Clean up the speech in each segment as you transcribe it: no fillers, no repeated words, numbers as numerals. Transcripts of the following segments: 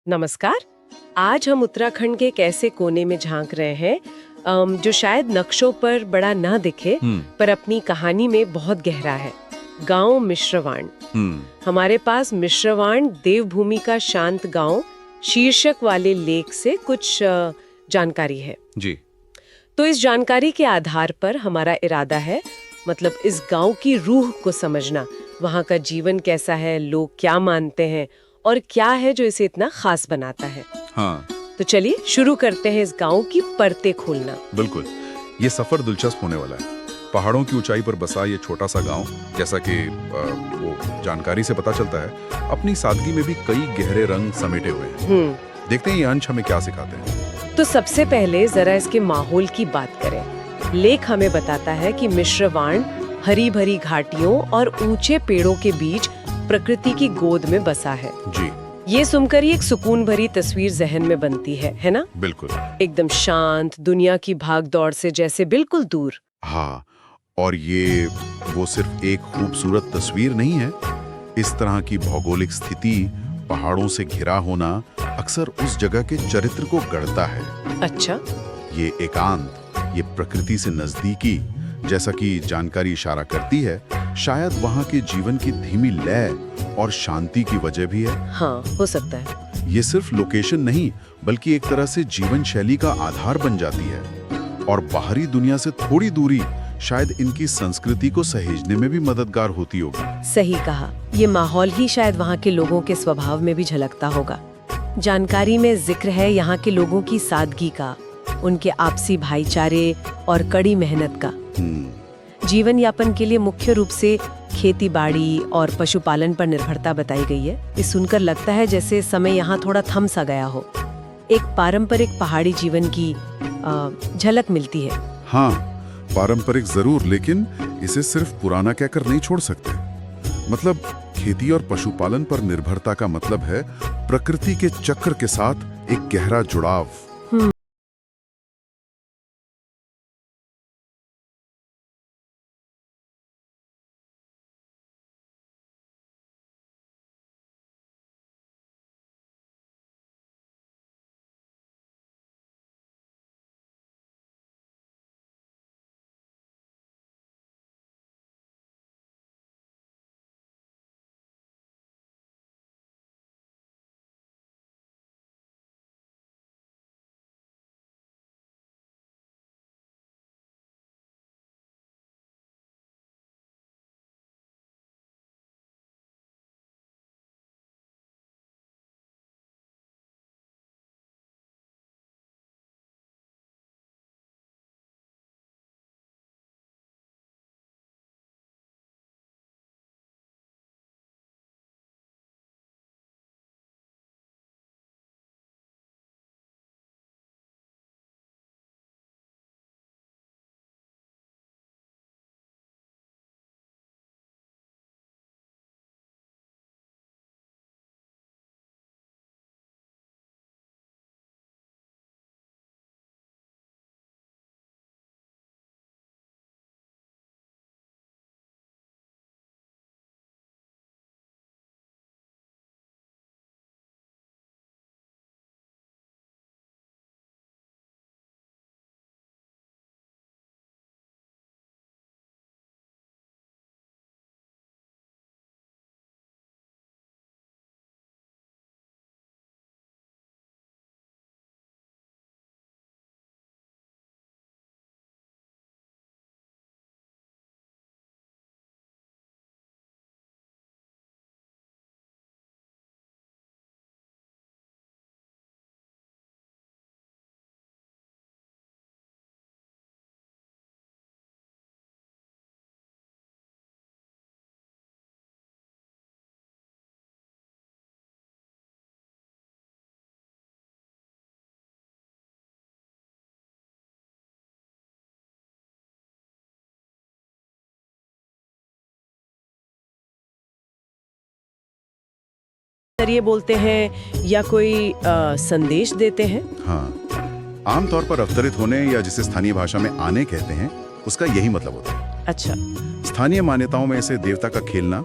नमस्कार। आज हम उत्तराखंड के एक ऐसे कोने में झांक रहे हैं जो शायद नक्शों पर बड़ा ना दिखे, पर अपनी कहानी में बहुत गहरा है। गांव मिश्रवाण। हमारे पास मिश्रवाण देवभूमि का शांत गांव शीर्षक वाले लेख से कुछ जानकारी है जी। तो इस जानकारी के आधार पर हमारा इरादा है, मतलब इस गांव की रूह को समझना, वहाँ का जीवन कैसा है, लोग क्या मानते हैं और क्या है जो इसे इतना खास बनाता है। हाँ, तो चलिए शुरू करते हैं इस गांव की परतें खोलना। बिल्कुल। ये सफर दिलचस्प होने वाला है। पहाड़ों की ऊंचाई पर बसा ये छोटा सा गांव, जैसा कि वो जानकारी से पता चलता है, अपनी सादगी में भी कई गहरे रंग समेटे हुए हैं। देखते हैं ये अंश हमें क्या सिखाते हैं। तो सबसे पहले जरा इसके माहौल की बात करें। लेख हमें बताता है कि मिश्रवाण हरी भरी घाटियों और ऊंचे पेड़ों के बीच प्रकृति की गोद में बसा है। जी, ये सुनकर ही एक सुकून भरी तस्वीर जहन में बनती है ना? बिल्कुल। एकदम शांत, दुनिया की भाग दौड़ से जैसे बिल्कुल दूर। हाँ, और ये वो सिर्फ एक खूबसूरत तस्वीर नहीं है। इस तरह की भौगोलिक स्थिति, पहाड़ों से घिरा होना अक्सर उस जगह के चरित्र को गढ़ता है। अच्छा। ये एकांत, ये प्रकृति से नजदीकी, जैसा कि जानकारी इशारा करती है, शायद वहाँ के जीवन की धीमी लय और शांति की वजह भी है। हाँ, हो सकता है। ये सिर्फ लोकेशन नहीं, बल्कि एक तरह से जीवन शैली का आधार बन जाती है। और बाहरी दुनिया से थोड़ी दूरी शायद इनकी संस्कृति को सहेजने में भी मददगार होती होगी। सही कहा। ये माहौल ही शायद वहाँ के लोगों के स्वभाव में भी झलकता होगा। जानकारी में जिक्र है यहाँ के लोगों की सादगी का, उनके आपसी भाईचारे और कड़ी मेहनत का। जीवन यापन के लिए मुख्य रूप से खेती बाड़ी और पशुपालन पर निर्भरता बताई गई है। ये सुनकर लगता है जैसे समय यहाँ थोड़ा थम सा गया हो। एक पारंपरिक पहाड़ी जीवन की झलक मिलती है। हाँ, पारंपरिक जरूर, लेकिन इसे सिर्फ पुराना कहकर नहीं छोड़ सकते। मतलब खेती और पशुपालन पर निर्भरता का मतलब है प्रकृति के चक्र के साथ एक गहरा जुड़ाव। जरिए बोलते हैं या कोई संदेश देते हैं। हाँ, आमतौर पर अवतरित होने या जिसे स्थानीय भाषा में आने कहते हैं, उसका यही मतलब होता है। अच्छा। स्थानीय मान्यताओं में इसे देवता का खेलना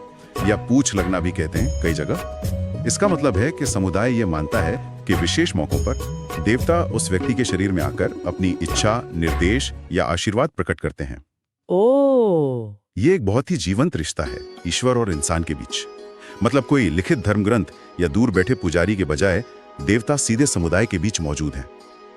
या पूछ लगना भी कहते हैं कई जगह। इसका मतलब है कि समुदाय ये मानता है कि विशेष मौकों पर देवता उस व्यक्ति के शरीर में आकर अपनी इच्छा, निर्देश या आशीर्वाद प्रकट करते हैं। ओ, ये एक बहुत ही जीवंत रिश्ता है ईश्वर और इंसान के बीच। मतलब कोई लिखित धर्म ग्रंथ या दूर बैठे पुजारी के बजाय देवता सीधे समुदाय के बीच मौजूद हैं।